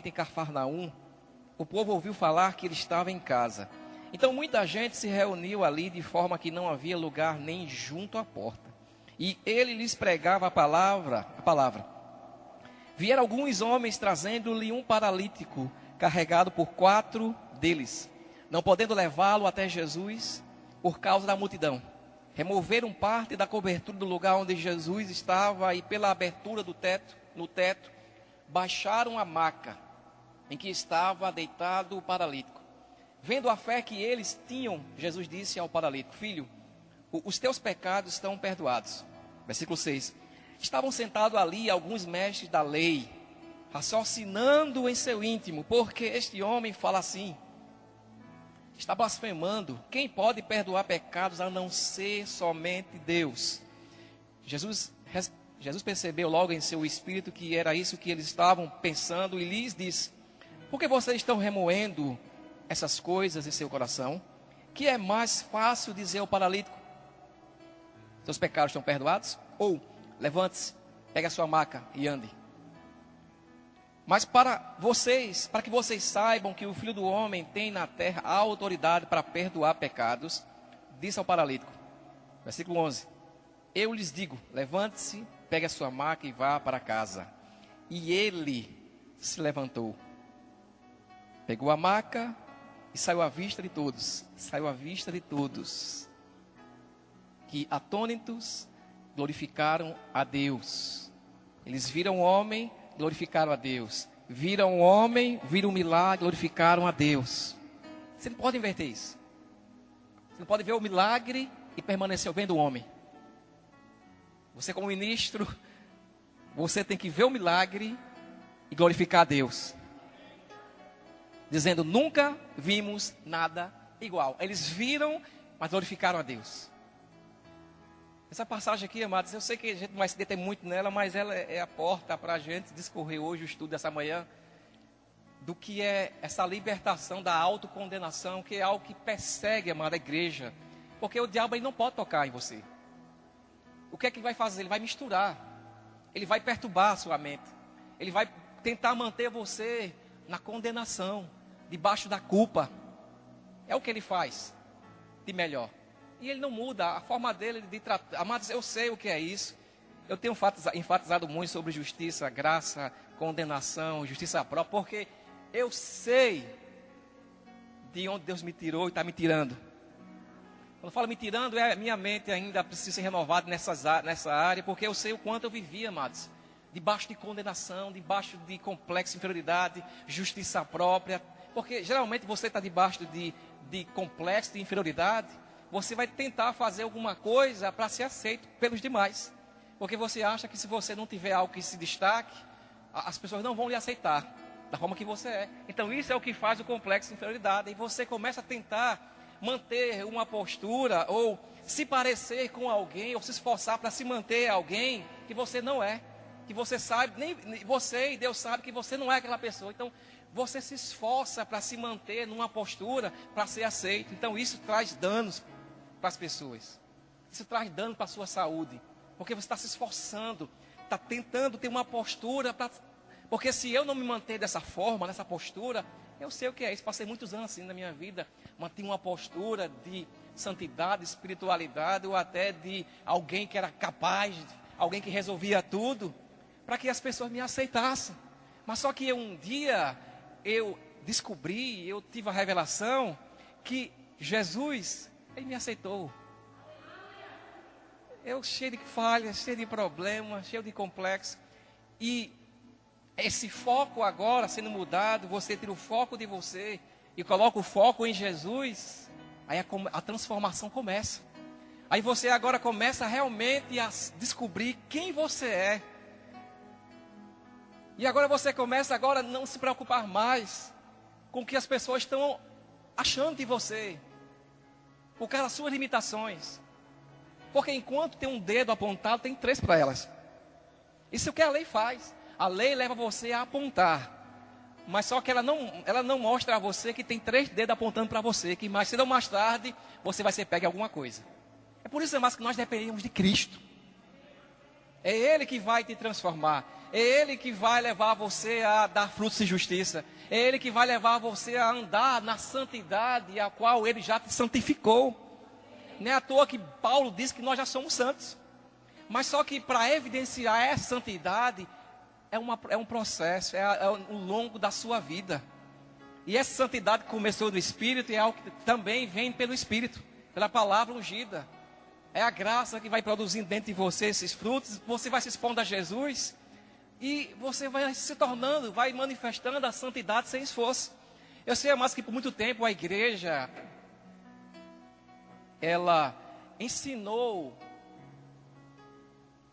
em Cafarnaum, o povo ouviu falar que ele estava em casa. Então muita gente se reuniu ali de forma que não havia lugar nem junto à porta. E ele lhes pregava a palavra. Vieram alguns homens trazendo-lhe um paralítico, carregado por 4 deles. Não podendo levá-lo até Jesus, por causa da multidão. Removeram parte da cobertura do lugar onde Jesus estava e pela abertura no teto, baixaram a maca em que estava deitado o paralítico. Vendo a fé que eles tinham, Jesus disse ao paralítico: Filho, os teus pecados estão perdoados. Versículo 6. Estavam sentados ali alguns mestres da lei, raciocinando em seu íntimo, porque este homem fala assim, está blasfemando. Quem pode perdoar pecados a não ser somente Deus? Jesus percebeu logo em seu espírito que era isso que eles estavam pensando e lhes disse: por que vocês estão remoendo essas coisas em seu coração? Que é mais fácil dizer ao paralítico: seus pecados estão perdoados? Ou, levante-se, pegue a sua maca e ande. Mas para que vocês saibam que o Filho do Homem tem na terra a autoridade para perdoar pecados, disse ao paralítico, versículo 11, eu lhes digo, levante-se, pegue a sua maca e vá para casa. E ele se levantou, pegou a maca e saiu à vista de todos. Que atônitos glorificaram a Deus. Eles viram o homem, glorificaram a Deus. Viram o homem, viram o milagre, glorificaram a Deus. Você não pode inverter isso. Você não pode ver o milagre e permanecer vendo o homem. Você como ministro, você tem que ver o milagre e glorificar a Deus. Dizendo, nunca vimos nada igual. Eles viram, mas glorificaram a Deus. Essa passagem aqui, amados, eu sei que a gente não vai se deter muito nela, mas ela é a porta para a gente discorrer hoje o estudo dessa manhã do que é essa libertação da autocondenação, que é algo que persegue, amada igreja. Porque o diabo ele não pode tocar em você. O que é que ele vai fazer? Ele vai misturar. Ele vai perturbar a sua mente. Ele vai tentar manter você na condenação, debaixo da culpa. É o que ele faz de melhor. E ele não muda a forma dele de tratar. Amados, eu sei o que é isso. Eu tenho enfatizado muito sobre justiça, graça, condenação, justiça própria, porque eu sei de onde Deus me tirou e está me tirando. Quando eu falo me tirando, minha mente ainda precisa ser renovada nessa área, porque eu sei o quanto eu vivia, amados, debaixo de condenação, debaixo de complexo de inferioridade, justiça própria. Porque geralmente você está debaixo de complexo de inferioridade, você vai tentar fazer alguma coisa para ser aceito pelos demais. Porque você acha que se você não tiver algo que se destaque, as pessoas não vão lhe aceitar da forma que você é. Então isso é o que faz o complexo de inferioridade. E você começa a tentar manter uma postura, ou se parecer com alguém, ou se esforçar para se manter alguém que você não é. Que você sabe, nem você e Deus sabe que você não é aquela pessoa. Então você se esforça para se manter numa postura para ser aceito. Então isso traz danos para as pessoas. Isso traz dano para a sua saúde. Porque você está se esforçando, está tentando ter uma postura. Porque se eu não me manter dessa forma, nessa postura, eu sei o que é isso. Passei muitos anos assim na minha vida. Mantive uma postura de santidade, espiritualidade, ou até de alguém que era capaz, alguém que resolvia tudo, para que as pessoas me aceitassem. Mas só que um dia eu descobri, eu tive a revelação que Jesus, ele me aceitou. Eu cheio de falhas, cheio de problemas, cheio de complexo. E esse foco agora sendo mudado, você tira o foco de você e coloca o foco em Jesus, aí a transformação começa. Aí você agora começa realmente a descobrir quem você é. E agora você começa agora a não se preocupar mais com o que as pessoas estão achando de você, por causa das suas limitações. Porque enquanto tem um dedo apontado, tem 3 para elas. Isso é o que a lei faz. A lei leva você a apontar. Mas só que ela não mostra a você que tem 3 dedos apontando para você, que mais cedo ou mais tarde você vai ser pego em alguma coisa. É por isso, irmãos, que nós dependemos de Cristo. É Ele que vai te transformar. É Ele que vai levar você a dar frutos de justiça. É Ele que vai levar você a andar na santidade a qual Ele já te santificou. Não é à toa que Paulo diz que nós já somos santos. Mas só que para evidenciar essa santidade, é um processo, é o longo da sua vida. E essa santidade que começou no Espírito é algo que também vem pelo Espírito, pela palavra ungida. É a graça que vai produzindo dentro de você esses frutos. Você vai se expondo a Jesus e você vai se tornando, vai manifestando a santidade sem esforço. Eu sei, mas que por muito tempo a igreja, ela ensinou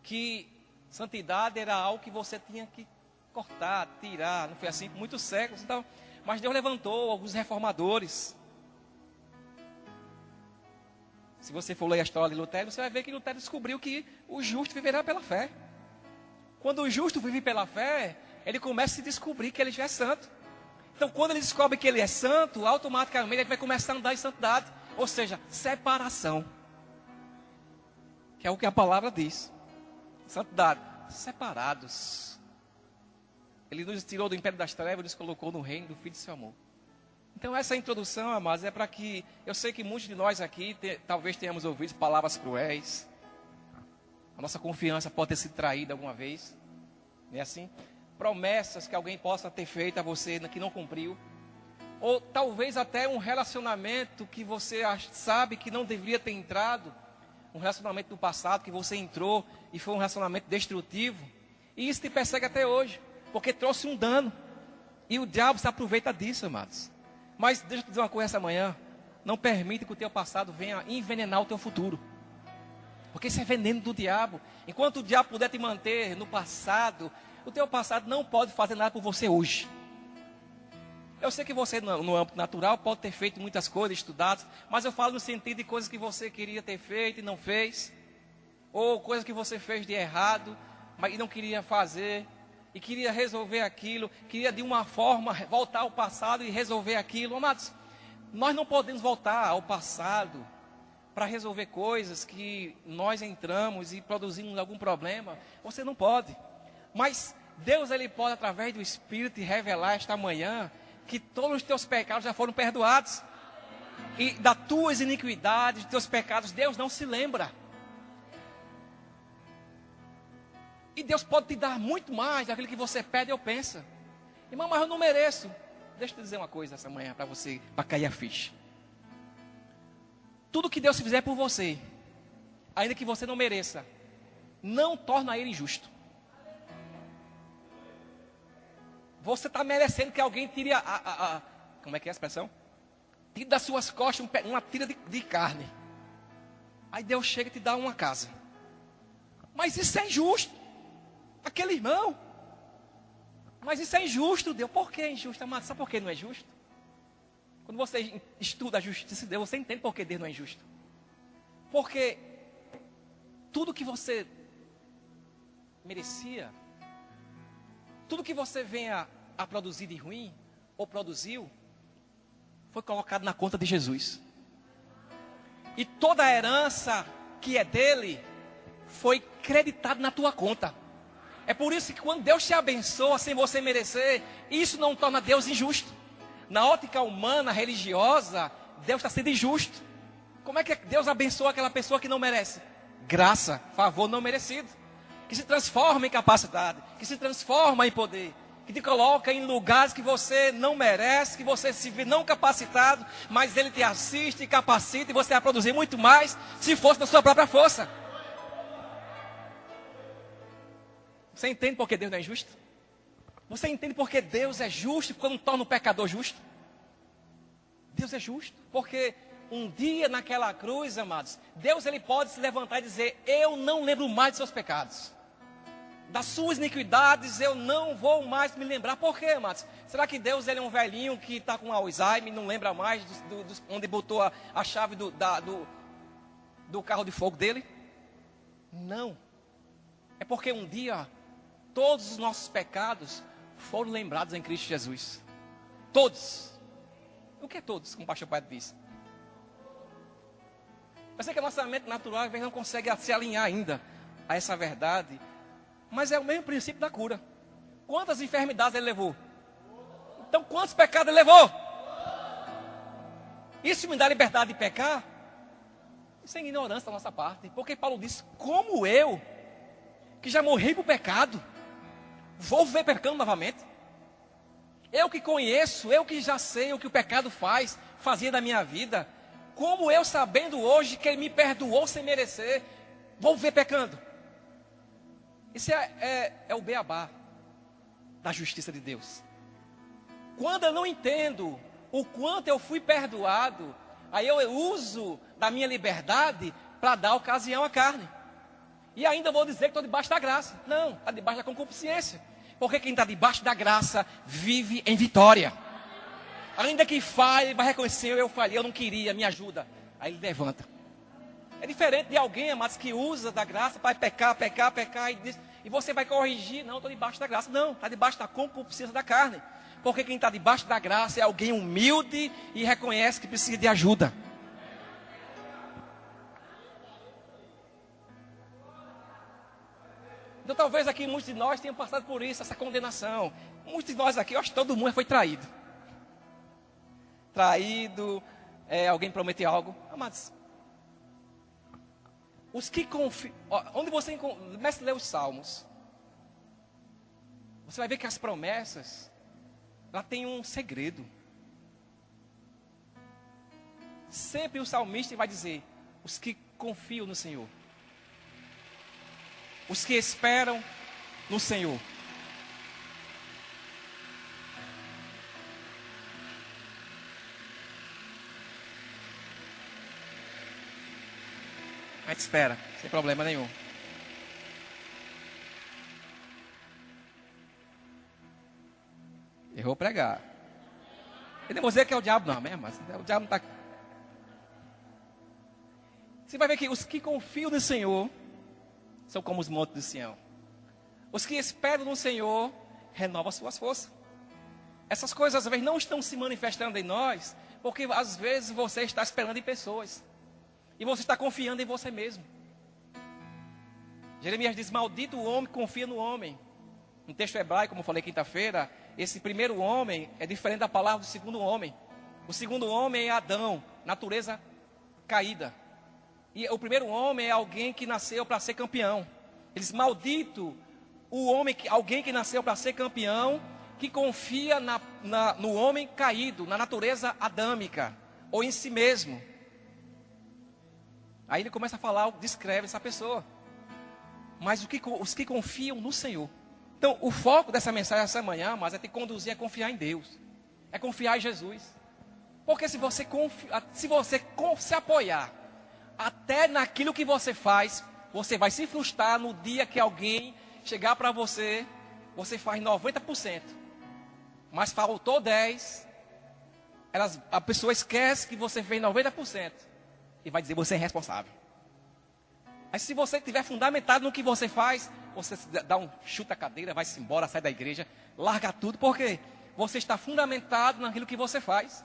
que santidade era algo que você tinha que cortar, tirar. Não foi assim por muitos séculos. Então, mas Deus levantou alguns reformadores. Se você for ler a história de Lutero, você vai ver que Lutero descobriu que o justo viverá pela fé. Quando o justo vive pela fé, ele começa a se descobrir que ele já é santo. Então, quando ele descobre que ele é santo, automaticamente ele vai começar a andar em santidade. Ou seja, separação. Que é o que a palavra diz. Santidade. Separados. Ele nos tirou do império das trevas e nos colocou no reino do Filho de seu amor. Então essa introdução, amados, é para que, eu sei que muitos de nós aqui, talvez tenhamos ouvido palavras cruéis. A nossa confiança pode ter sido traída alguma vez. Não é assim? Promessas que alguém possa ter feito a você que não cumpriu. Ou talvez até um relacionamento que você sabe que não deveria ter entrado. Um relacionamento do passado que você entrou e foi um relacionamento destrutivo. E isso te persegue até hoje, porque trouxe um dano. E o diabo se aproveita disso, amados. Mas deixa eu te dizer uma coisa essa manhã. Não permite que o teu passado venha envenenar o teu futuro. Porque isso é veneno do diabo. Enquanto o diabo puder te manter no passado, o teu passado não pode fazer nada por você hoje. Eu sei que você no âmbito natural pode ter feito muitas coisas, estudado. Mas eu falo no sentido de coisas que você queria ter feito e não fez. Ou coisas que você fez de errado, mas não queria fazer. E queria resolver aquilo, queria de uma forma voltar ao passado e resolver aquilo. Amados, nós não podemos voltar ao passado para resolver coisas que nós entramos e produzimos algum problema. Você não pode. Mas Deus, Ele pode, através do Espírito, te revelar esta manhã que todos os teus pecados já foram perdoados. E das tuas iniquidades, dos teus pecados, Deus não se lembra. E Deus pode te dar muito mais daquilo que você pede ou pensa. Irmão, mas eu não mereço. Deixa eu te dizer uma coisa essa manhã para você, para cair a ficha. Tudo que Deus fizer por você, ainda que você não mereça, não torna Ele injusto. Você está merecendo que alguém tire como é que é a expressão? Tire das suas costas uma tira de carne. Aí Deus chega e te dá uma casa. Mas isso é injusto. Aquele irmão. Mas isso é injusto, Deus. Por que é injusto, amado? Sabe por que não é justo? Quando você estuda a justiça de Deus, você entende por que Deus não é injusto. Porque tudo que você merecia, tudo que você venha a produzir de ruim, ou produziu, foi colocado na conta de Jesus. E toda a herança que é dele, foi creditada na tua conta. É por isso que quando Deus te abençoa sem você merecer, isso não torna Deus injusto. Na ótica humana, religiosa, Deus está sendo injusto. Como é que Deus abençoa aquela pessoa que não merece? Graça, favor não merecido. Que se transforma em capacidade, que se transforma em poder, que te coloca em lugares que você não merece, que você se vê não capacitado, mas Ele te assiste e capacita e você vai produzir muito mais se fosse da sua própria força. Você entende por que Deus não é justo? Você entende por que Deus é justo quando torna o pecador justo? Deus é justo, porque um dia naquela cruz, amados, Deus Ele pode se levantar e dizer: eu não lembro mais de seus pecados. Das suas iniquidades eu não vou mais me lembrar. Por quê, amados? Será que Deus Ele é um velhinho que está com Alzheimer e não lembra mais onde botou a chave do carro de fogo dele? Não. É porque um dia todos os nossos pecados foram lembrados em Cristo Jesus. Todos. O que é todos, como o pastor Pedro disse? Eu sei que a nossa mente natural às vezes não consegue se alinhar ainda a essa verdade. Mas é o mesmo princípio da cura. Quantas enfermidades ele levou? Então, quantos pecados ele levou? Isso me dá liberdade de pecar? Isso é ignorância da nossa parte. Porque Paulo disse, como eu, que já morri por pecado, vou viver pecando novamente? Eu que conheço, eu que já sei o que o pecado fazia da minha vida. Como eu, sabendo hoje que ele me perdoou sem merecer, vou viver pecando? Isso é o beabá da justiça de Deus. Quando eu não entendo o quanto eu fui perdoado, aí eu uso da minha liberdade para dar ocasião à carne. E ainda vou dizer que estou debaixo da graça. Não, está debaixo da concupiscência. Porque quem está debaixo da graça vive em vitória. Ainda que falhe, ele vai reconhecer, eu falhei, eu não queria, me ajuda. Aí ele levanta. É diferente de alguém, amados, que usa da graça para pecar, e você vai corrigir. Não, estou debaixo da graça. Não, está debaixo da concupiscência da carne. Porque quem está debaixo da graça é alguém humilde e reconhece que precisa de ajuda. Então talvez aqui muitos de nós tenham passado por isso, essa condenação. Muitos de nós aqui, eu acho que todo mundo foi traído. Alguém prometeu algo. Amados, os que confiam, onde você começa a ler os salmos, você vai ver que as promessas, ela tem um segredo. Sempre o salmista vai dizer, os que confiam no Senhor. Os que esperam no Senhor. A gente espera, sem problema nenhum. Eu vou pregar. Eu não vou dizer que é o diabo não, mesmo, mas o diabo não está... Você vai ver que os que confiam no Senhor são como os montes de Sião. Os que esperam no Senhor renovam suas forças. Essas coisas às vezes não estão se manifestando em nós, porque às vezes você está esperando em pessoas. E você está confiando em você mesmo. Jeremias diz, maldito o homem que confia no homem. No texto hebraico, como eu falei quinta-feira, esse primeiro homem é diferente da palavra do segundo homem. O segundo homem é Adão, natureza caída. E o primeiro homem é alguém que nasceu para ser campeão. Ele diz, maldito alguém que nasceu para ser campeão, que confia no homem caído, na natureza adâmica, ou em si mesmo. Aí ele começa a falar, descreve essa pessoa. Mas os que confiam no Senhor. Então, o foco dessa mensagem essa manhã, mas é te conduzir a confiar em Deus. É confiar em Jesus. Porque se você se apoiar até naquilo que você faz, você vai se frustrar no dia que alguém chegar para você, você faz 90%. Mas faltou 10%. A pessoa esquece que você fez 90%. E vai dizer, você é responsável. Mas se você estiver fundamentado no que você faz, você dá um chute à cadeira, vai-se embora, sai da igreja, larga tudo, porque você está fundamentado naquilo que você faz.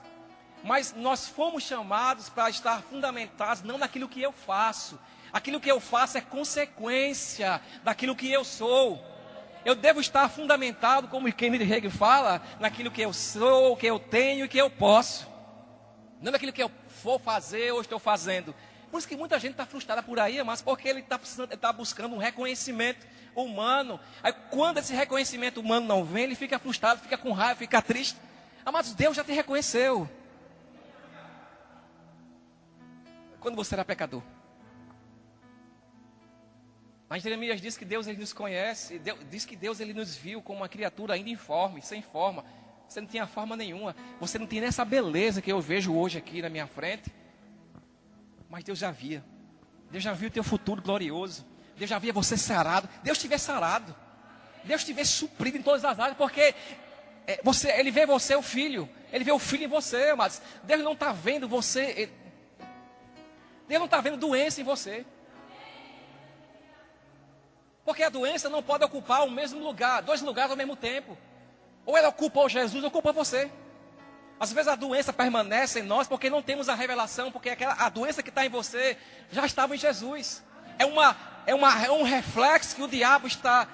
Mas nós fomos chamados para estar fundamentados não naquilo que eu faço. Aquilo que eu faço é consequência daquilo que eu sou. Eu devo estar fundamentado, como Kennedy Hagin fala, naquilo que eu sou, o que eu tenho e que eu posso. Não naquilo que eu vou fazer ou estou fazendo. Por isso que muita gente está frustrada por aí, mas porque ele está buscando um reconhecimento humano. Aí quando esse reconhecimento humano não vem, ele fica frustrado, fica com raiva, fica triste. Amados, Deus já te reconheceu. Quando você era pecador. Mas Jeremias diz que Deus ele nos conhece, diz que Deus ele nos viu como uma criatura ainda informe, sem forma. Você não tinha forma nenhuma. Você não tinha essa beleza que eu vejo hoje aqui na minha frente. Mas Deus já via. Deus já viu o teu futuro glorioso. Deus já via você sarado. Deus te vê sarado. Deus te vê suprido em todas as áreas. Porque Ele vê você, o filho. Ele vê o filho em você, amados. Deus não está vendo você. Deus não está vendo doença em você. Porque a doença não pode ocupar o mesmo lugar. 2 lugares ao mesmo tempo. Ou ela ocupa o Jesus, ou ocupa você. Às vezes a doença permanece em nós porque não temos a revelação, porque a doença que está em você já estava em Jesus. É um reflexo que o diabo está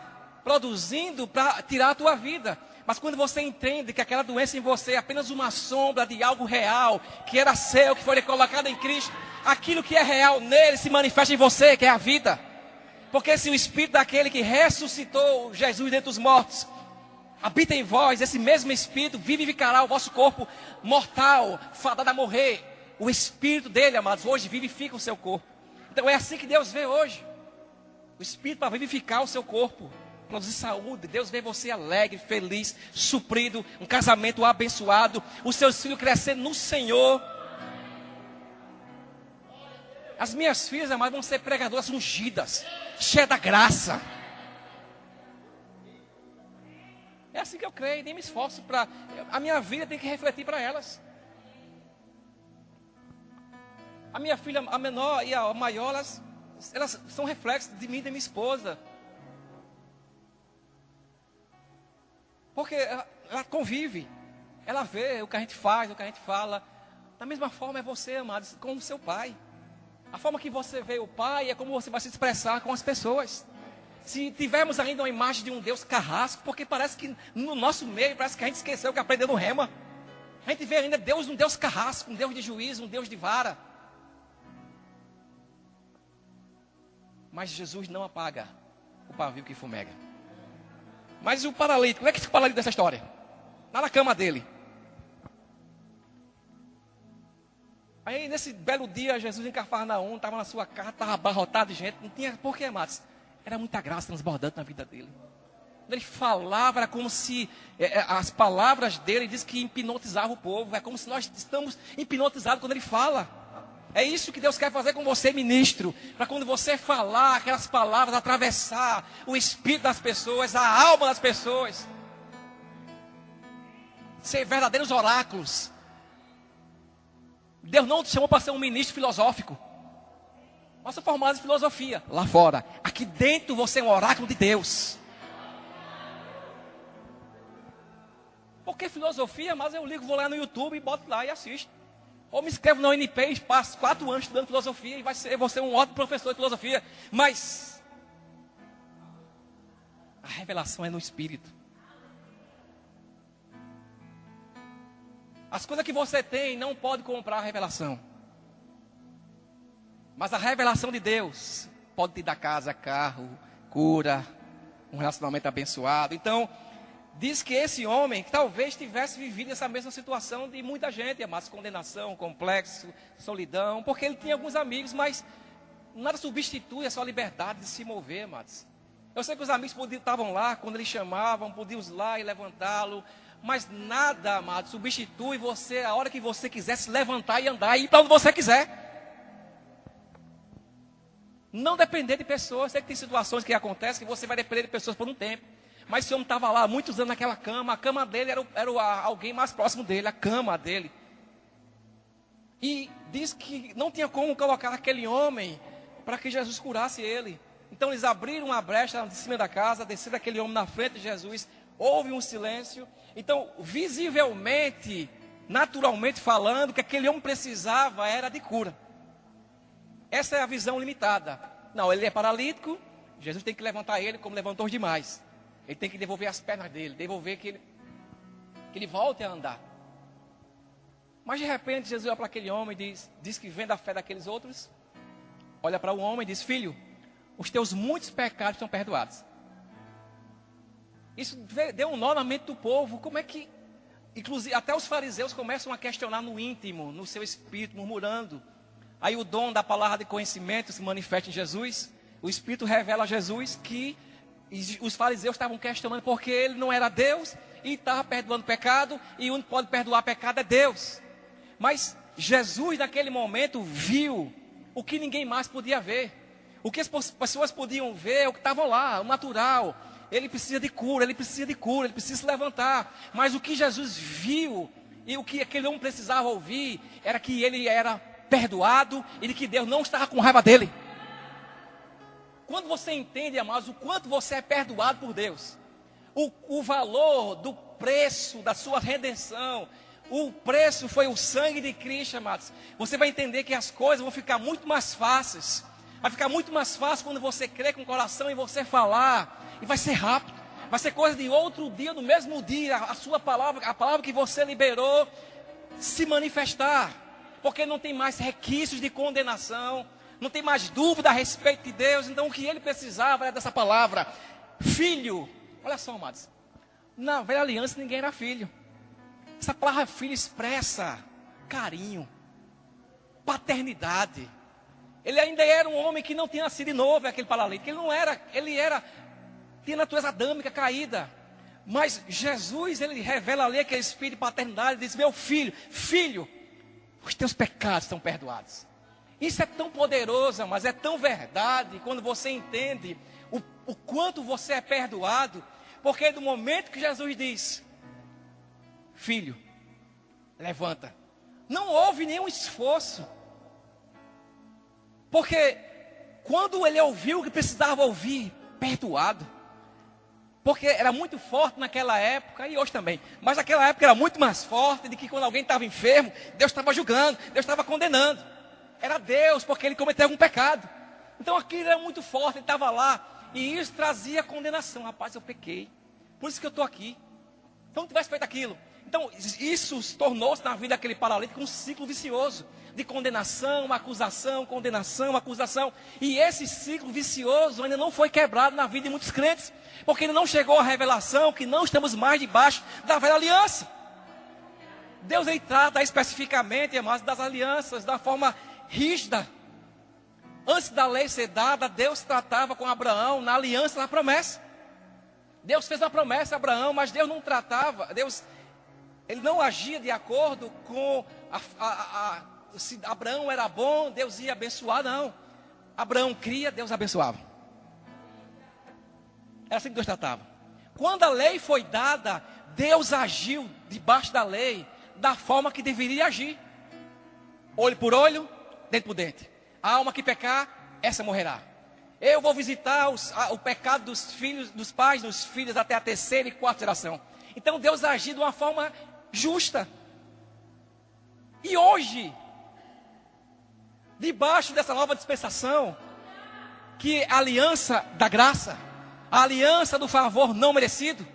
produzindo para tirar a tua vida. Mas quando você entende que aquela doença em você é apenas uma sombra de algo real, que era seu, que foi colocado em Cristo, aquilo que é real nele se manifesta em você, que é a vida. Porque se o Espírito daquele que ressuscitou Jesus dentre os mortos habita em vós, esse mesmo Espírito vivificará o vosso corpo mortal, fadado a morrer. O Espírito dele, amados, hoje vivifica o seu corpo. Então é assim que Deus vê hoje. O Espírito para vivificar o seu corpo, produzir saúde. Deus vê você alegre, feliz, suprido, um casamento abençoado, os seus filhos crescendo no Senhor. As minhas filhas, amadas, vão ser pregadoras ungidas, cheias da graça. É assim que eu creio, nem me esforço para... A minha vida tem que refletir para elas. A minha filha, a menor e a maior, elas são reflexos de mim e da minha esposa. Porque ela convive, ela vê o que a gente faz, o que a gente fala. Da mesma forma é você, amados, com o seu pai. A forma que você vê o pai é como você vai se expressar com as pessoas. Se tivermos ainda uma imagem de um Deus carrasco, porque parece que no nosso meio, parece que a gente esqueceu que aprendeu no rema. A gente vê ainda Deus, um Deus carrasco, um Deus de juízo, um Deus de vara. Mas Jesus não apaga o pavio que fumega. Mas o paralítico, como é que fica o paralítico dessa história? Lá na cama dele. Aí nesse belo dia, Jesus em Cafarnaum, estava na sua casa, estava abarrotado de gente. Não tinha, por que, amados? Era muita graça transbordante na vida dele. Quando ele falava, era como se as palavras dele diz que hipnotizavam o povo. É como se nós estamos hipnotizados quando ele fala. É isso que Deus quer fazer com você, ministro. Para quando você falar aquelas palavras, atravessar o espírito das pessoas, a alma das pessoas. Ser verdadeiros oráculos. Deus não te chamou para ser um ministro filosófico. Nós somos formados em filosofia lá fora. Aqui dentro você é um oráculo de Deus. Porque filosofia, mas eu ligo, vou lá no YouTube e boto lá e assisto. Ou me inscrevo na UNP e passo 4 anos estudando filosofia e vou ser um ótimo professor de filosofia. Mas a revelação é no Espírito. As coisas que você tem não pode comprar a revelação. Mas a revelação de Deus pode te dar casa, carro, cura, um relacionamento abençoado. Então, diz que esse homem que talvez tivesse vivido essa mesma situação de muita gente, mas condenação, complexo, solidão, porque ele tinha alguns amigos, mas nada substitui a sua liberdade de se mover, amados. Eu sei que os amigos estavam lá, quando eles chamavam, podiam ir lá e levantá-lo, mas nada, amados, substitui você a hora que você quiser se levantar e andar e ir para onde você quiser. Não depender de pessoas. Sei que tem situações que acontecem que você vai depender de pessoas por um tempo. Mas esse homem estava lá muitos anos naquela cama. A cama dele era alguém mais próximo dele, a cama dele. E diz que não tinha como colocar aquele homem para que Jesus curasse ele. Então eles abriram uma brecha de cima da casa, desceram aquele homem na frente de Jesus. Houve um silêncio. Então, visivelmente, naturalmente falando, o que aquele homem precisava era de cura. Essa é a visão limitada. Não, ele é paralítico, Jesus tem que levantar ele como levantou os demais. Ele tem que devolver as pernas dele, devolver que ele volte a andar. Mas de repente Jesus olha para aquele homem e diz que vendo a fé daqueles outros, olha para o homem e diz: filho, os teus muitos pecados estão perdoados. Isso deu um nó na mente do povo. Como é que, inclusive até os fariseus começam a questionar no íntimo, no seu espírito, murmurando. Aí o dom da palavra de conhecimento se manifesta em Jesus. O Espírito revela a Jesus que os fariseus estavam questionando porque ele não era Deus e estava perdoando pecado. E o único que pode perdoar pecado é Deus. Mas Jesus naquele momento viu o que ninguém mais podia ver. O que as pessoas podiam ver, o que estavam lá, o natural. Ele precisa de cura, ele precisa de cura, ele precisa se levantar. Mas o que Jesus viu e o que aquele homem precisava ouvir era que ele era perdoado e de que Deus não estava com raiva dele. Quando você entende, amados, o quanto você é perdoado por Deus, o valor do preço da sua redenção, o preço foi o sangue de Cristo, amados, você vai entender que as coisas vão ficar muito mais fáceis. Vai ficar muito mais fácil quando você crer com o coração e você falar. E vai ser rápido. Vai ser coisa de outro dia, no mesmo dia, a sua palavra, a palavra que você liberou, se manifestar. Porque não tem mais requisitos de condenação. Não tem mais dúvida a respeito de Deus. Então o que ele precisava era dessa palavra. Filho. Olha só, amados. Na velha aliança ninguém era filho. Essa palavra filho expressa carinho, paternidade. Ele ainda era um homem que não tinha nascido de novo, aquele paralítico. Tinha natureza adâmica caída. Mas Jesus, ele revela ali aquele espírito de paternidade. Ele diz, meu filho, filho, os teus pecados estão perdoados. Isso é tão poderoso, mas é tão verdade, quando você entende o quanto você é perdoado. Porque do momento que Jesus diz, filho, levanta. Não houve nenhum esforço. Porque quando ele ouviu o que precisava ouvir, perdoado. Porque era muito forte naquela época e hoje também. Mas naquela época era muito mais forte de que quando alguém estava enfermo, Deus estava julgando, Deus estava condenando. Era Deus, porque ele cometeu algum pecado. Então aquilo era muito forte, ele estava lá. E isso trazia condenação. Rapaz, eu pequei. Por isso que eu estou aqui. Então não tivesse feito aquilo. Então isso tornou-se na vida daquele paralítico um ciclo vicioso. De condenação, acusação, condenação, acusação. E esse ciclo vicioso ainda não foi quebrado na vida de muitos crentes. Porque ainda não chegou a revelação que não estamos mais debaixo da velha aliança. Deus ele trata especificamente, amados, das alianças, da forma rígida. Antes da lei ser dada, Deus tratava com Abraão na aliança, na promessa. Deus fez uma promessa a Abraão, mas Deus não tratava, ele não agia de acordo com se Abraão era bom, Deus ia abençoar, não. Abraão cria, Deus abençoava. Era assim que Deus tratava. Quando a lei foi dada, Deus agiu debaixo da lei, da forma que deveria agir. Olho por olho, dente por dente. A alma que pecar, essa morrerá. Eu vou visitar o pecado dos filhos, dos pais, dos filhos até a terceira e quarta geração. Então Deus agiu de uma forma justa. E hoje, debaixo dessa nova dispensação, que é a aliança da graça, a aliança do favor não merecido,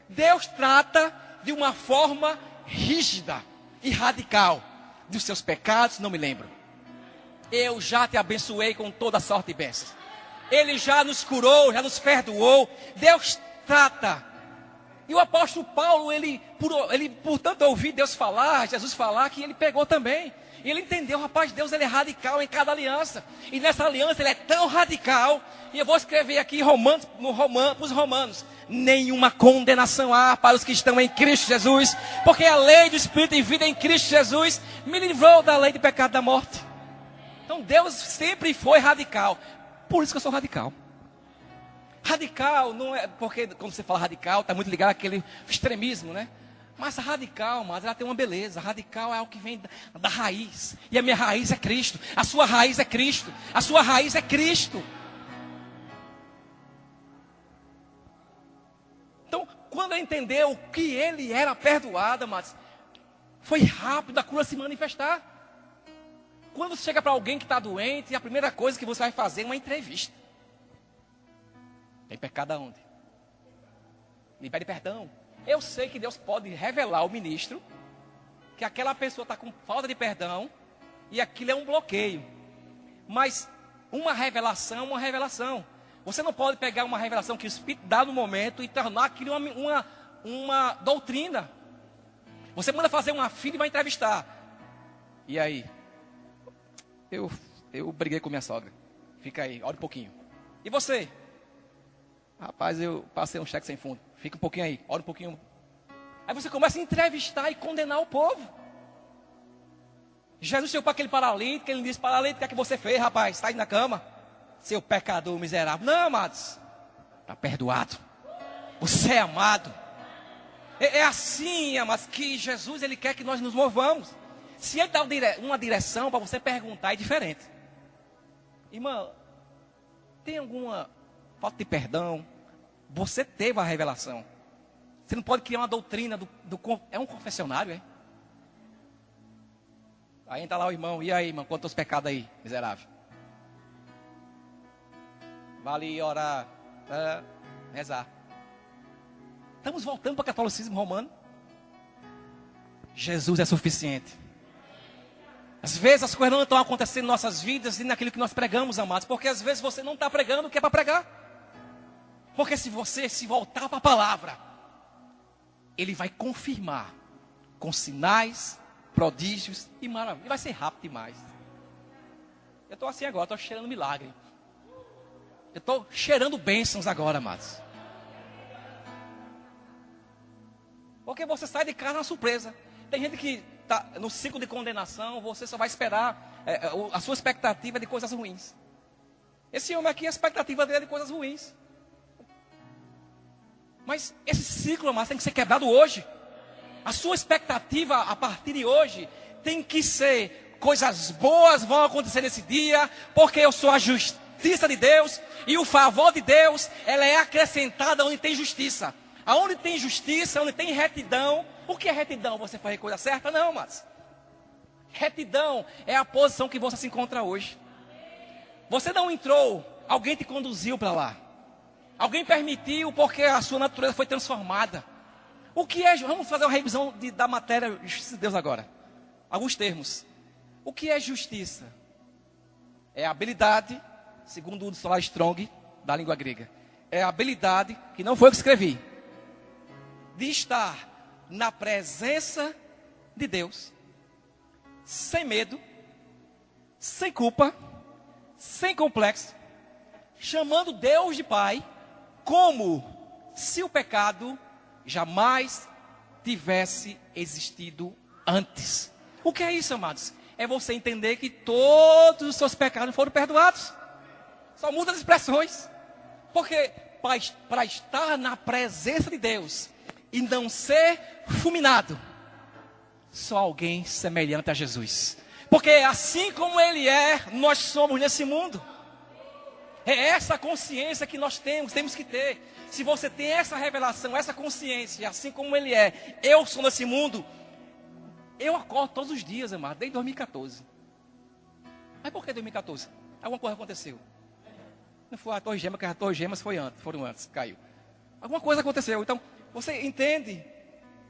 Deus trata de uma forma rígida e radical. Dos seus pecados não me lembro. Eu já te abençoei com toda sorte de bênçãos. Ele já nos curou, já nos perdoou. Deus trata. E o apóstolo Paulo, ele por tanto ouvir Deus falar, Jesus falar, que ele pegou também. E ele entendeu, rapaz, Deus ele é radical em cada aliança. E nessa aliança ele é tão radical. E eu vou escrever aqui para os romanos. Nenhuma condenação há para os que estão em Cristo Jesus. Porque a lei do Espírito e vida em Cristo Jesus me livrou da lei de pecado e da morte. Então Deus sempre foi radical. Por isso que eu sou radical. Radical não é, porque quando você fala radical, está muito ligado àquele extremismo, né? Mas a radical, mas ela tem uma beleza. Radical é algo que vem da raiz. E a minha raiz é Cristo. A sua raiz é Cristo. A sua raiz é Cristo. Então, quando eu entendeu que ele era perdoado, mas foi rápido a cura se manifestar. Quando você chega para alguém que está doente, a primeira coisa que você vai fazer é uma entrevista. Tem pecado aonde? Me pede perdão. Eu sei que Deus pode revelar ao ministro que aquela pessoa está com falta de perdão e aquilo é um bloqueio. Mas uma revelação é uma revelação. Você não pode pegar uma revelação que o Espírito dá no momento e tornar aquilo uma doutrina. Você manda fazer uma filha e vai entrevistar. E aí? Eu briguei com minha sogra. Fica aí, olha um pouquinho. E você? Rapaz, eu passei um cheque sem fundo. Fica um pouquinho aí, olha um pouquinho. Aí você começa a entrevistar e condenar o povo. Jesus chegou para aquele paralítico, ele disse, paralítico, o que é que você fez, rapaz? Sai na cama. Seu pecador miserável. Não, amados. Está perdoado. Você é amado. É assim, amados, que Jesus ele quer que nós nos movamos. Se ele dá uma direção para você perguntar, é diferente. Irmã, tem alguma falta de perdão? Você teve a revelação. Você não pode criar uma doutrina é um confessionário, é? Aí entra lá o irmão, e aí, irmão, quantos pecados aí, miserável? Vale orar, rezar. Estamos voltando para o catolicismo romano. Jesus é suficiente. Às vezes as coisas não estão acontecendo em nossas vidas e naquilo que nós pregamos, amados. Porque às vezes você não está pregando o que é para pregar. Porque se você se voltar para a palavra, Ele vai confirmar com sinais, prodígios e maravilhas. Vai ser rápido demais. Eu estou assim agora, estou cheirando milagre. Eu estou cheirando bênçãos agora, amados. Porque você sai de casa na surpresa. Tem gente que está no ciclo de condenação, você só vai esperar, a sua expectativa é de coisas ruins. Esse homem aqui, a expectativa dele é de coisas ruins. Mas esse ciclo, amados, tem que ser quebrado hoje. A sua expectativa a partir de hoje tem que ser coisas boas vão acontecer nesse dia, porque eu sou a justiça de Deus e o favor de Deus, ela é acrescentada onde tem justiça. Aonde tem justiça, onde tem retidão. O que é retidão? Você faz a coisa certa? Não, mas retidão é a posição que você se encontra hoje. Você não entrou, alguém te conduziu para lá. Alguém permitiu porque a sua natureza foi transformada. O que é? Vamos fazer uma revisão da matéria justiça de Deus agora. Alguns termos. O que é justiça? É a habilidade, segundo o dicionário Strong, da língua grega. É a habilidade, que não foi eu que escrevi, de estar na presença de Deus, sem medo, sem culpa, sem complexo, chamando Deus de Pai, como se o pecado jamais tivesse existido antes. O que é isso, amados? É você entender que todos os seus pecados foram perdoados. Só muda as expressões. Porque para estar na presença de Deus e não ser fulminado, só alguém semelhante a Jesus. Porque assim como Ele é, nós somos nesse mundo. É essa consciência que nós temos que ter. Se você tem essa revelação, essa consciência, assim como Ele é, eu sou nesse mundo. Eu acordo todos os dias, amado, desde 2014. Mas por que 2014? Alguma coisa aconteceu. Não foi a Torre Gêmeas, porque a Torre Gêmeas foram antes, caiu. Alguma coisa aconteceu. Então, você entende?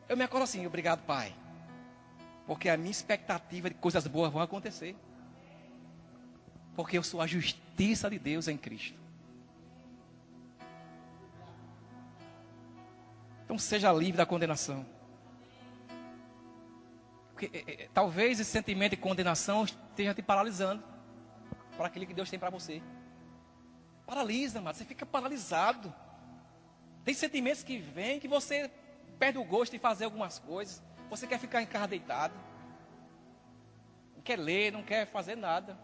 Eu me acordo assim, obrigado, Pai. Porque a minha expectativa de coisas boas vão acontecer. Porque eu sou a justiça de Deus em Cristo. Então seja livre da condenação. Porque, talvez esse sentimento de condenação esteja te paralisando para aquilo que Deus tem para você. Paralisa, mas você fica paralisado. Tem sentimentos que vêm que você perde o gosto de fazer algumas coisas. Você quer ficar em casa deitado. Não quer ler, não quer fazer nada.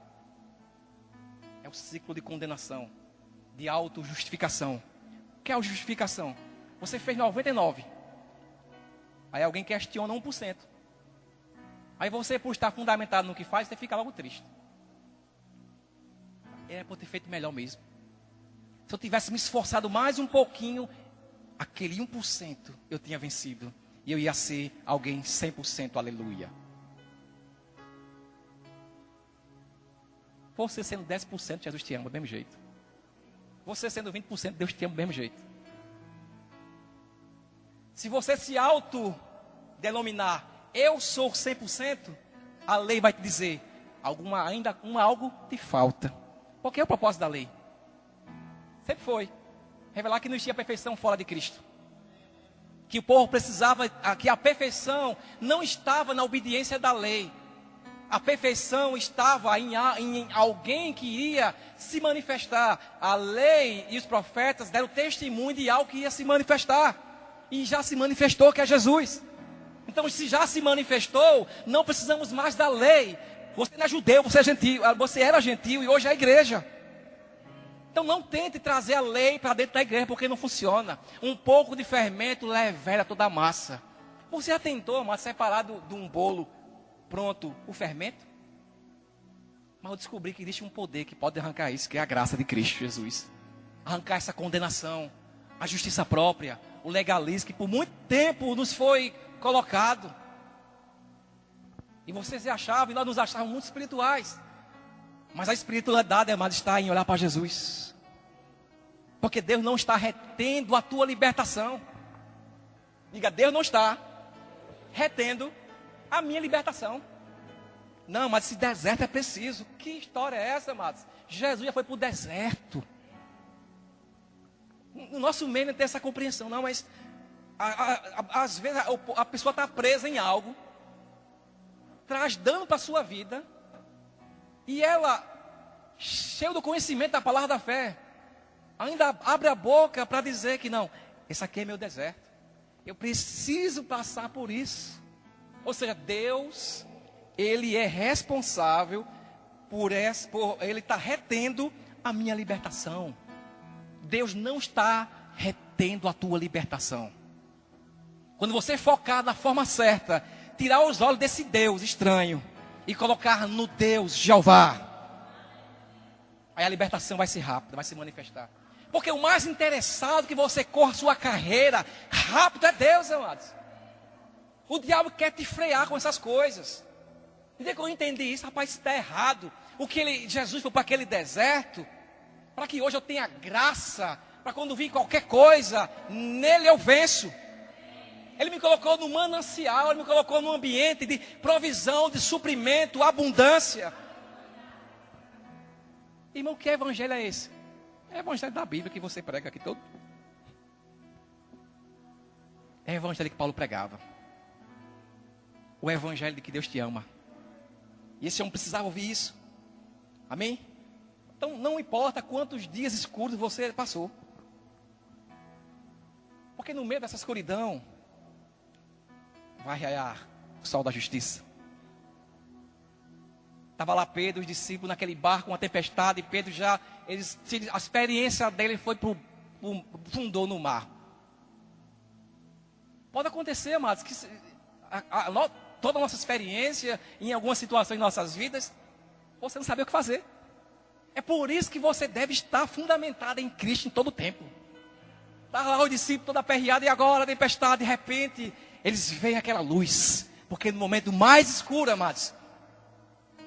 É o ciclo de condenação, de autojustificação. O que é a justificação? Você fez 99. Aí alguém questiona 1%. Aí você, por estar fundamentado no que faz, você fica logo triste. Era por ter feito melhor mesmo. Se eu tivesse me esforçado mais um pouquinho, aquele 1% eu tinha vencido. E eu ia ser alguém 100%, aleluia. Você sendo 10%, Jesus te ama do mesmo jeito. Você sendo 20%, Deus te ama do mesmo jeito. Se você se autodenominar, eu sou 100%, a lei vai te dizer, algo te falta. Qual que é o propósito da lei? Sempre foi revelar que não existia perfeição fora de Cristo. Que o povo precisava, que a perfeição não estava na obediência da lei. A perfeição estava em alguém que ia se manifestar. A lei e os profetas deram testemunho de algo que ia se manifestar. E já se manifestou, que é Jesus. Então, se já se manifestou, não precisamos mais da lei. Você não é judeu, você é gentil. Você era gentil e hoje é a igreja. Então não tente trazer a lei para dentro da igreja, porque não funciona. Um pouco de fermento levera toda a massa. Você já tentou, mas separar de um bolo pronto o fermento? Mas eu descobri que existe um poder que pode arrancar isso, que é a graça de Cristo Jesus. Arrancar essa condenação, a justiça própria, o legalismo que por muito tempo nos foi colocado. E vocês se achavam, e nós nos achávamos muito espirituais. Mas a espiritualidade, amado, está em olhar para Jesus. Porque Deus não está retendo a tua libertação. Diga, Deus não está retendo a minha libertação. Não, mas esse deserto é preciso. Que história é essa, amados? Jesus já foi para o deserto. No nosso meio não tem essa compreensão, não, mas às vezes a pessoa está presa em algo, traz dano para a sua vida, e ela, cheia do conhecimento da palavra da fé, ainda abre a boca para dizer que não, esse aqui é meu deserto, eu preciso passar por isso. Ou seja, Deus, Ele é responsável por Ele está retendo a minha libertação. Deus não está retendo a tua libertação. Quando você focar na forma certa, tirar os olhos desse Deus estranho e colocar no Deus Jeová, aí a libertação vai ser rápida, vai se manifestar. Porque o mais interessado que você corra a sua carreira rápido é Deus, amados. O diabo quer te frear com essas coisas. E desde que eu entendi isso, rapaz, isso está errado. Jesus foi para aquele deserto, para que hoje eu tenha graça, para quando vir qualquer coisa, nele eu venço. Ele me colocou no manancial, Ele me colocou num ambiente de provisão, de suprimento, abundância. Irmão, que evangelho é esse? É o evangelho da Bíblia que você prega aqui todo. É o evangelho que Paulo pregava. O evangelho de que Deus te ama. E esse homem precisava ouvir isso. Amém? Então não importa quantos dias escuros você passou. Porque no meio dessa escuridão vai raiar o sol da justiça. Estava lá Pedro, os discípulos naquele barco, uma tempestade, e Pedro já, a experiência dele foi fundou no mar. Pode acontecer, amados, que toda a nossa experiência, em alguma situação em nossas vidas, você não sabe o que fazer. É por isso que você deve estar fundamentado em Cristo em todo o tempo. Estava lá o discípulo todo aperreado, e agora a tempestade, de repente, eles veem aquela luz. Porque no momento mais escuro, amados,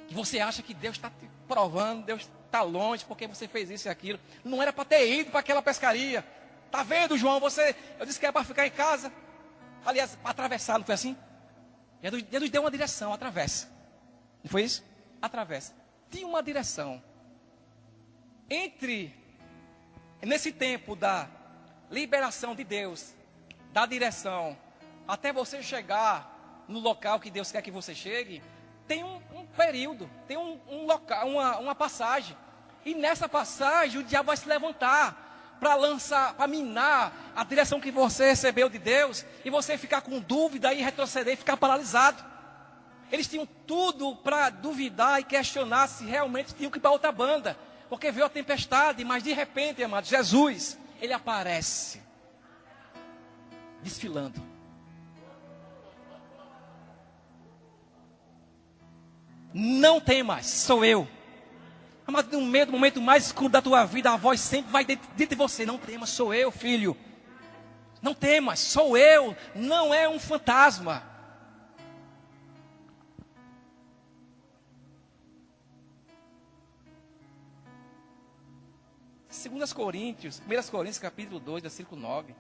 que você acha que Deus está te provando, Deus está longe, porque você fez isso e aquilo. Não era para ter ido para aquela pescaria. Está vendo, João? Eu disse que era para ficar em casa. Aliás, para atravessar, não foi assim? Jesus deu uma direção, atravessa. Não foi isso? Atravessa. Tinha uma direção. Nesse tempo da liberação de Deus, da direção, até você chegar no local que Deus quer que você chegue, tem um período, tem um local, uma passagem. E nessa passagem o diabo vai se levantar para lançar, para minar a direção que você recebeu de Deus, e você ficar com dúvida e retroceder e ficar paralisado. Eles tinham tudo para duvidar e questionar se realmente tinham que ir para outra banda, porque veio a tempestade, mas de repente, amado, Jesus, Ele aparece desfilando. Não temas, sou eu. Amado, no meio do momento mais escuro da tua vida, a voz sempre vai dentro de você. Não temas, sou eu, filho. Não temas, sou eu. Não é um fantasma. Segundas Coríntios, 1 Coríntios capítulo 2, versículo 9.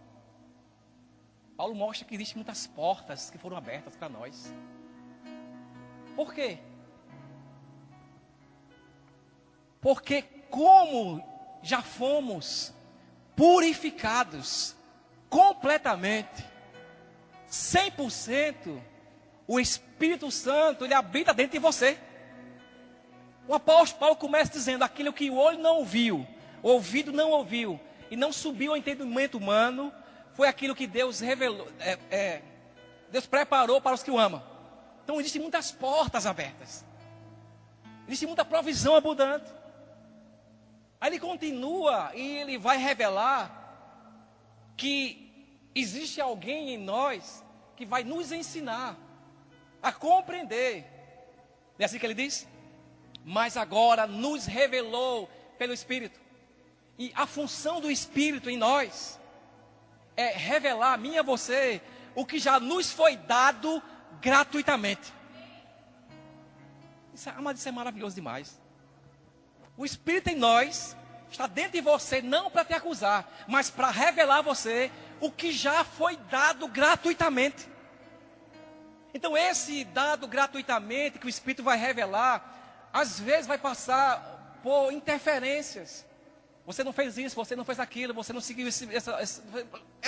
Paulo mostra que existem muitas portas que foram abertas para nós. Por quê? Porque como já fomos purificados completamente, 100%, o Espírito Santo, Ele habita dentro de você. O apóstolo Paulo começa dizendo, aquilo que o olho não viu, o ouvido não ouviu, e não subiu ao entendimento humano, foi aquilo que Deus revelou, Deus preparou para os que o amam. Então existem muitas portas abertas. Existe muita provisão abundante. Aí ele continua e ele vai revelar que existe alguém em nós que vai nos ensinar a compreender. É assim que ele diz? Mas agora nos revelou pelo Espírito. E a função do Espírito em nós é revelar a mim e a você o que já nos foi dado gratuitamente. Isso é maravilhoso demais. O Espírito em nós está dentro de você, não para te acusar, mas para revelar a você o que já foi dado gratuitamente. Então esse dado gratuitamente, que o Espírito vai revelar, às vezes vai passar por interferências. Você não fez isso, você não fez aquilo, você não seguiu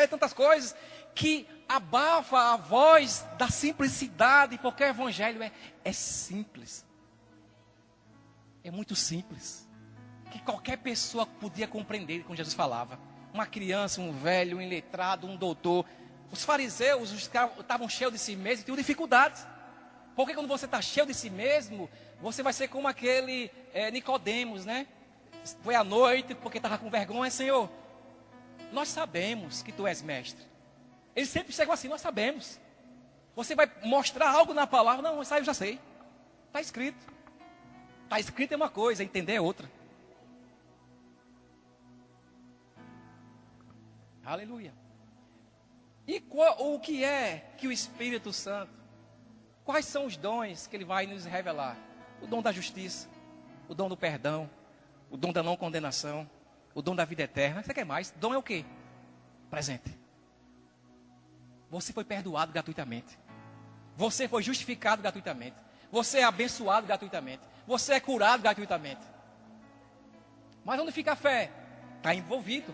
tantas coisas que abafa a voz da simplicidade, porque o Evangelho é simples. É muito simples. Que qualquer pessoa podia compreender quando Jesus falava. Uma criança, um velho, um iletrado, um doutor. Os fariseus estavam cheios de si mesmos e tinham dificuldades. Porque quando você está cheio de si mesmo, você vai ser como aquele Nicodemos, né? Foi à noite porque estava com vergonha. Senhor, nós sabemos que tu és mestre. Ele sempre chegou assim, nós sabemos. Você vai mostrar algo na palavra? Não, isso aí eu já sei. Está escrito. Está escrito é uma coisa, entender é outra. Aleluia. E o que é que o Espírito Santo, quais são os dons que ele vai nos revelar? O dom da justiça, o dom do perdão, o dom da não condenação, o dom da vida eterna. Você quer mais? Dom é o quê? Presente. Você foi perdoado gratuitamente. Você foi justificado gratuitamente. Você é abençoado gratuitamente. Você é curado gratuitamente. Mas onde fica a fé? Está envolvido.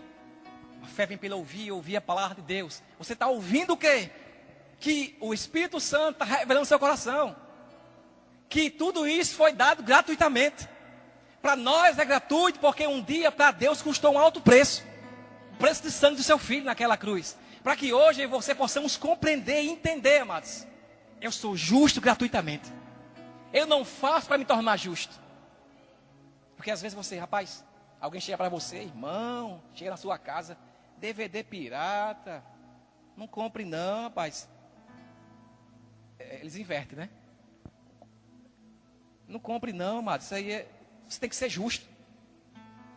A fé vem pelo ouvir a palavra de Deus. Você está ouvindo o quê? Que o Espírito Santo está revelando no seu coração. Que tudo isso foi dado gratuitamente. Para nós é gratuito, porque um dia para Deus custou um alto preço. O preço de sangue do seu filho naquela cruz. Para que hoje eu e você possamos compreender e entender, amados. Eu sou justo gratuitamente. Eu não faço para me tornar justo. Porque às vezes você, rapaz, alguém chega para você, irmão, chega na sua casa, DVD pirata, não compre não, rapaz. Eles invertem, né? Não compre não, amados, isso aí você tem que ser justo.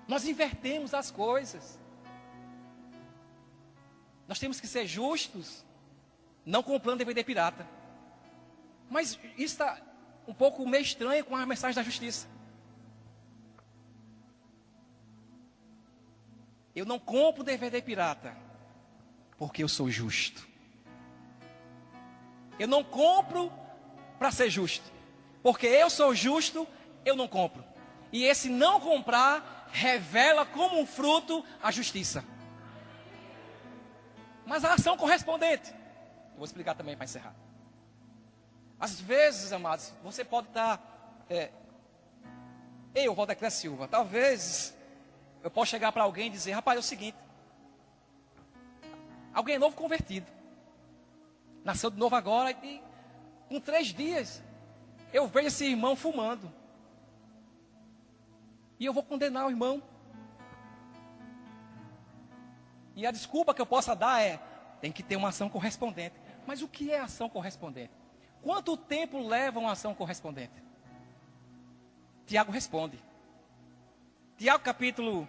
Nós invertemos as coisas. Nós temos que ser justos, não comprando DVD pirata. Mas isso está um pouco meio estranho com a mensagem da justiça. Eu não compro DVD pirata, porque eu sou justo. Eu não compro para ser justo, porque eu sou justo, eu não compro. E esse não comprar revela como um fruto a justiça. Mas a ação correspondente, eu vou explicar também para encerrar. Às vezes, amados, você pode estar... eu, Valdecler Silva, talvez eu possa chegar para alguém e dizer, rapaz, é o seguinte. Alguém é novo convertido. Nasceu de novo agora e com 3 dias eu vejo esse irmão fumando. E eu vou condenar o irmão. E a desculpa que eu possa dar tem que ter uma ação correspondente. Mas o que é ação correspondente? Quanto tempo leva uma ação correspondente? Tiago responde. Tiago capítulo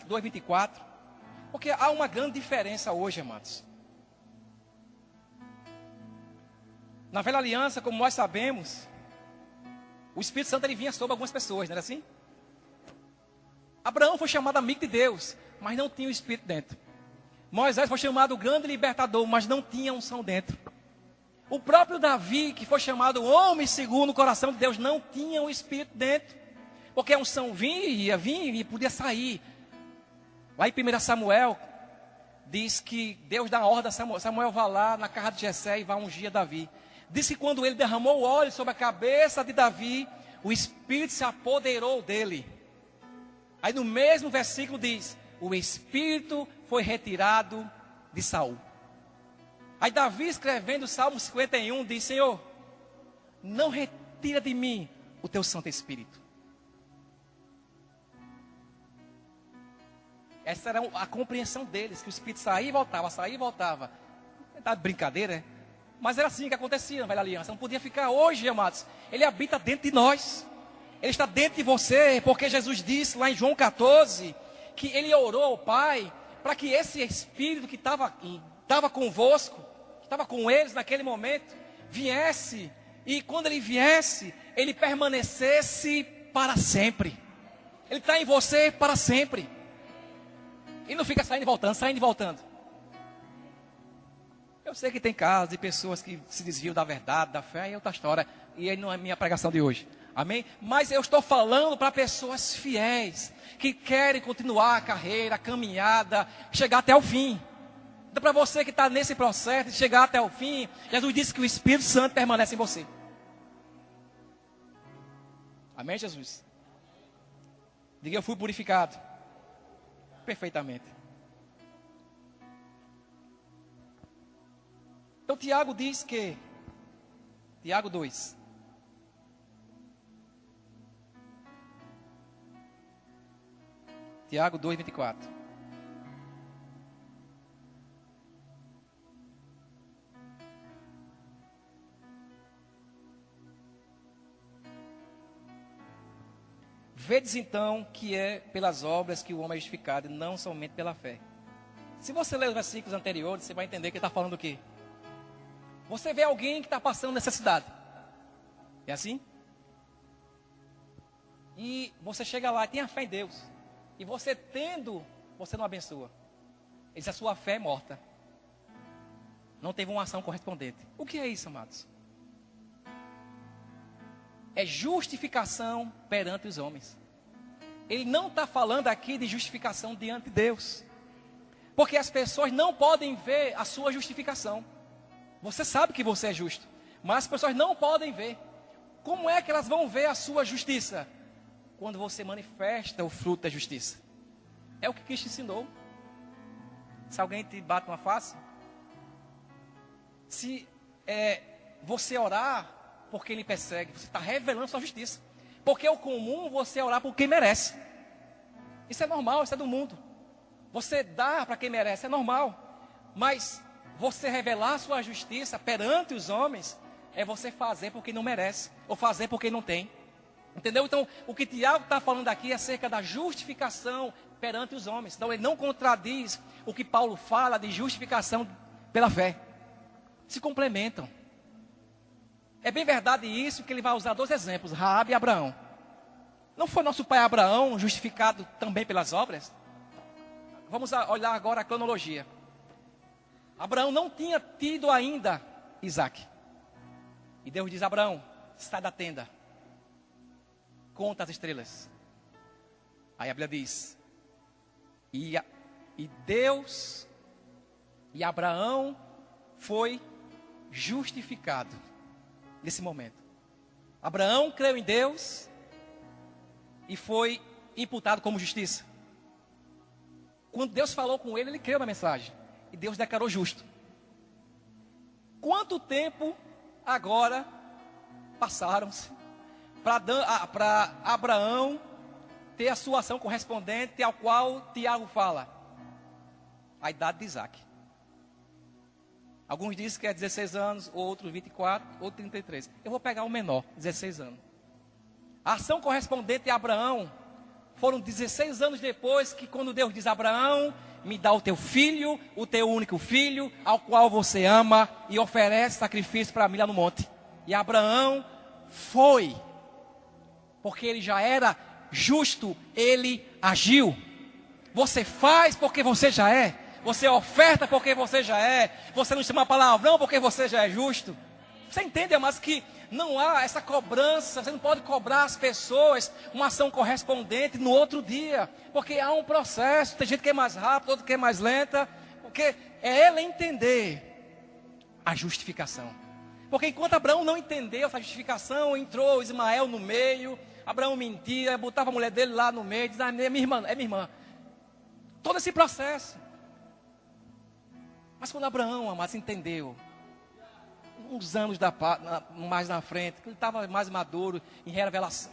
2, 24. Porque há uma grande diferença hoje, amados. Na velha aliança, como nós sabemos, o Espírito Santo ele vinha sobre algumas pessoas, não era assim? Abraão foi chamado amigo de Deus, mas não tinha o Espírito dentro. Moisés foi chamado grande libertador, mas não tinha unção dentro. O próprio Davi, que foi chamado homem segundo o coração de Deus, não tinha o Espírito dentro. Porque a unção vinha e podia sair. Lá em 1 Samuel, diz que Deus dá uma ordem a Samuel. Samuel vai lá na casa de Jessé e vai ungir Davi. Diz que quando ele derramou o óleo sobre a cabeça de Davi, o Espírito se apoderou dele. Aí no mesmo versículo diz, o Espírito foi retirado de Saul. Aí Davi escrevendo o Salmo 51 diz, Senhor, não retira de mim o teu Santo Espírito. Essa era a compreensão deles, que o Espírito saía e voltava, saía e voltava. Tá de brincadeira, é? Mas era assim que acontecia na velha aliança. Não podia ficar hoje, amados. Ele habita dentro de nós. Ele está dentro de você, porque Jesus disse lá em João 14, que ele orou ao Pai, para que esse Espírito que estava convosco, que estava com eles naquele momento, viesse, e quando ele viesse, ele permanecesse para sempre. Ele está em você para sempre. E não fica saindo e voltando, saindo e voltando. Eu sei que tem casos de pessoas que se desviam da verdade, da fé, é outra história. E aí não é minha pregação de hoje. Amém? Mas eu estou falando para pessoas fiéis, que querem continuar a carreira, a caminhada, chegar até o fim. Então para você que está nesse processo de chegar até o fim, Jesus disse que o Espírito Santo permanece em você. Amém, Jesus? Diga, eu fui purificado. Perfeitamente. Então Tiago diz que, Tiago 2. Tiago 2, 24. Vedes então que é pelas obras que o homem é justificado, e não somente pela fé. Se você ler os versículos anteriores, você vai entender que ele está falando o quê? Você vê alguém que está passando necessidade. É assim? E você chega lá e tem a fé em Deus. E você tendo, você não abençoa. Ele diz, a sua fé é morta. Não teve uma ação correspondente. O que é isso, amados? É justificação perante os homens. Ele não está falando aqui de justificação diante de Deus. Porque as pessoas não podem ver a sua justificação. Você sabe que você é justo, mas as pessoas não podem ver. Como é que elas vão ver a sua justiça? Quando você manifesta o fruto da justiça. É o que Cristo ensinou. Se alguém te bate uma face, se você orar por quem lhe persegue, você está revelando sua justiça. Porque é o comum você orar por quem merece. Isso é normal, isso é do mundo. Você dá para quem merece, é normal. Mas você revelar sua justiça perante os homens é você fazer por quem não merece, ou fazer por quem não tem. Entendeu? Então, o que Tiago está falando aqui é acerca da justificação perante os homens. Então, ele não contradiz o que Paulo fala de justificação pela fé. Se complementam. É bem verdade isso que ele vai usar dois exemplos, Raabe e Abraão. Não foi nosso pai Abraão justificado também pelas obras? Vamos olhar agora a cronologia. Abraão não tinha tido ainda Isaac. E Deus diz, Abraão, sai da tenda. Conta as estrelas. Aí a Bíblia diz, e Deus e Abraão foi justificado nesse momento. Abraão creu em Deus e foi imputado como justiça. Quando Deus falou com ele, ele creu na mensagem. E Deus declarou justo. Quanto tempo agora passaram-se para Abraão ter a sua ação correspondente ao qual Tiago fala? A idade de Isaac. Alguns dizem que é 16 anos, outros 24, outros 33. Eu vou pegar o menor, 16 anos. A ação correspondente a Abraão foram 16 anos depois que quando Deus diz, Abraão, me dá o teu filho, o teu único filho, ao qual você ama, e oferece sacrifício para mim lá no monte. E Abraão foi, porque ele já era justo, ele agiu. Você faz porque você já é. Você oferta porque você já é. Você não chama palavrão porque você já é justo. Você entende, mas que não há essa cobrança. Você não pode cobrar as pessoas uma ação correspondente no outro dia. Porque há um processo. Tem gente que é mais rápido, outro que é mais lenta. Porque é ela entender a justificação. Porque enquanto Abraão não entendeu essa justificação, entrou Ismael no meio. Abraão mentia, botava a mulher dele lá no meio. Diz, é minha irmã. Todo esse processo. Mas quando Abraão, amados, entendeu, uns anos mais na frente, que ele estava mais maduro em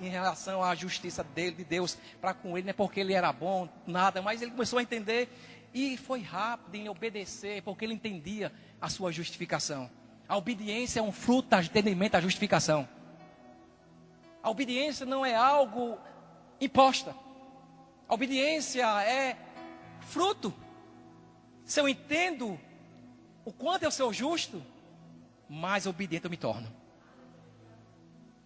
relação à justiça dele, de Deus para com ele, não é porque ele era bom, nada, mas ele começou a entender e foi rápido em obedecer, porque ele entendia a sua justificação. A obediência é um fruto do entendimento da justificação. A obediência não é algo imposta. A obediência é fruto. Se eu entendo o quanto eu sou justo, mais obediente eu me torno.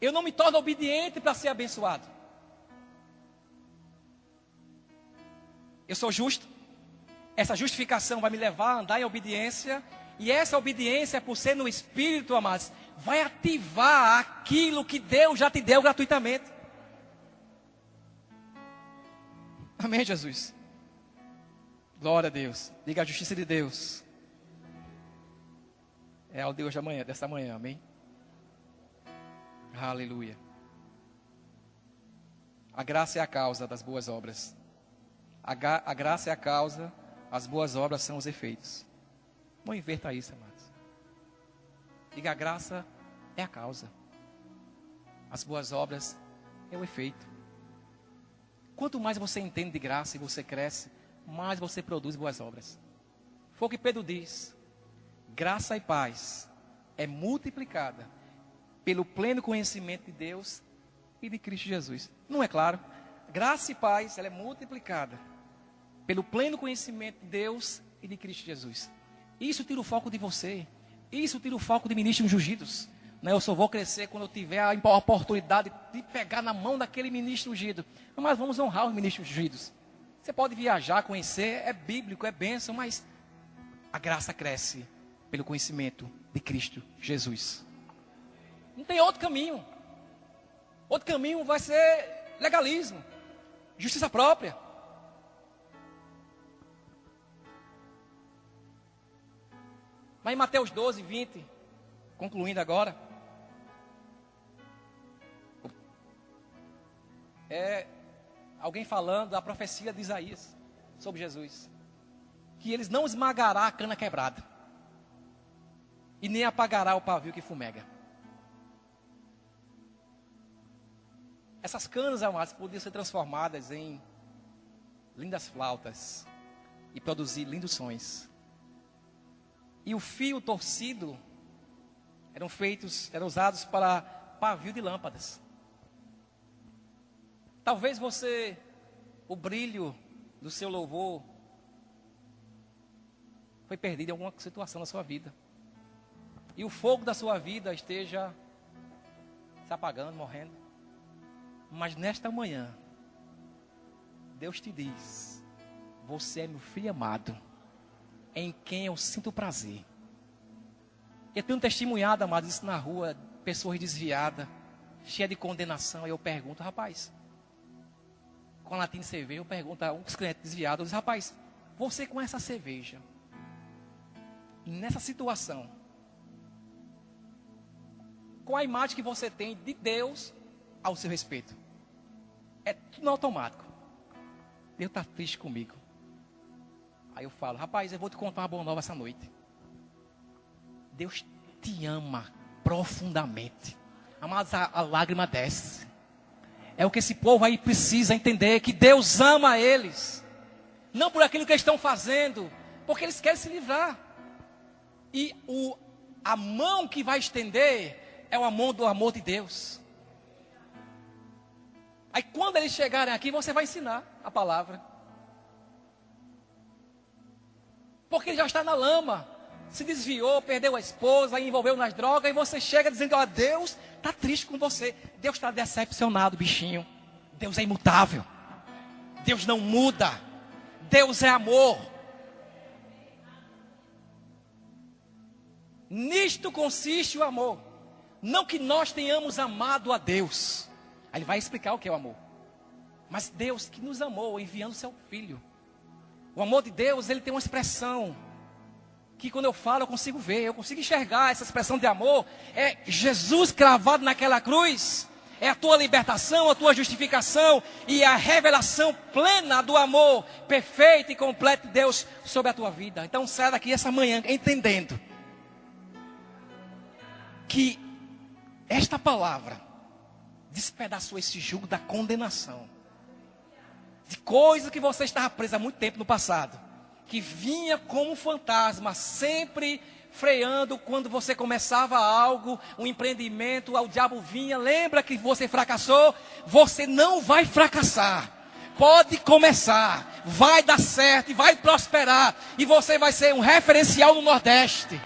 Eu não me torno obediente para ser abençoado. Eu sou justo. Essa justificação vai me levar a andar em obediência. E essa obediência, por ser no Espírito, amados, vai ativar aquilo que Deus já te deu gratuitamente. Amém, Jesus? Glória a Deus. Diga: a justiça de Deus é ao Deus dessa manhã, amém? Aleluia. A graça é a causa das boas obras. A graça é a causa, as boas obras são os efeitos. Não inverta isso, amados. Diga: a graça é a causa, as boas obras é o efeito. Quanto mais você entende de graça e você cresce, mais você produz boas obras. Foi o que Pedro diz: graça e paz é multiplicada pelo pleno conhecimento de Deus e de Cristo Jesus. Não é claro? Graça e paz, ela é multiplicada pelo pleno conhecimento de Deus e de Cristo Jesus. Isso tira o foco de você. Isso tira o foco de ministros ungidos. Eu só vou crescer quando eu tiver a oportunidade de pegar na mão daquele ministro ungido. Mas vamos honrar os ministros ungidos. Você pode viajar, conhecer, é bíblico, é bênção, mas a graça cresce pelo conhecimento de Cristo Jesus. Não tem outro caminho. Outro caminho vai ser legalismo, justiça própria. Mas em Mateus 12, 20, concluindo agora, é alguém falando da profecia de Isaías sobre Jesus, que eles não esmagará a cana quebrada e nem apagará o pavio que fumega. Essas canas, amados, podiam ser transformadas em lindas flautas e produzir lindos sons. E o fio torcido eram usados para pavio de lâmpadas. Talvez o brilho do seu louvor foi perdido em alguma situação na sua vida. E o fogo da sua vida esteja se apagando, morrendo. Mas nesta manhã, Deus te diz: você é meu filho amado, em quem eu sinto prazer. Eu tenho testemunhado, amados, isso na rua, pessoas desviadas, cheias de condenação. E eu pergunto: rapaz, com a latinha de cerveja, eu pergunto a uns clientes desviados, eu digo: rapaz, você com essa cerveja, nessa situação, qual a imagem que você tem de Deus ao seu respeito? É tudo no automático. Deus está triste comigo. Aí eu falo: rapaz, eu vou te contar uma boa nova essa noite. Deus te ama profundamente. Amados, a lágrima desce. É o que esse povo aí precisa entender, que Deus ama eles. Não por aquilo que eles estão fazendo, porque eles querem se livrar. E a mão que vai estender é o amor de Deus. Aí quando eles chegarem aqui, você vai ensinar a palavra. Porque ele já está na lama, se desviou, perdeu a esposa, envolveu nas drogas, e você chega dizendo: ó, Deus está triste com você. Deus está decepcionado, bichinho. Deus é imutável. Deus não muda. Deus é amor. Nisto consiste o amor. Não que nós tenhamos amado a Deus. Aí ele vai explicar o que é o amor. Mas Deus que nos amou, enviando seu Filho. O amor de Deus, ele tem uma expressão que quando eu falo eu consigo ver, eu consigo enxergar essa expressão de amor. É Jesus cravado naquela cruz. É a tua libertação, a tua justificação e a revelação plena do amor perfeito e completo de Deus sobre a tua vida. Então saia daqui essa manhã entendendo que esta palavra despedaçou esse jugo da condenação, de coisa que você estava presa há muito tempo no passado, que vinha como um fantasma, sempre freando quando você começava algo, um empreendimento, o diabo vinha, lembra que você fracassou? Você não vai fracassar. Pode começar, vai dar certo, e vai prosperar, e você vai ser um referencial no Nordeste.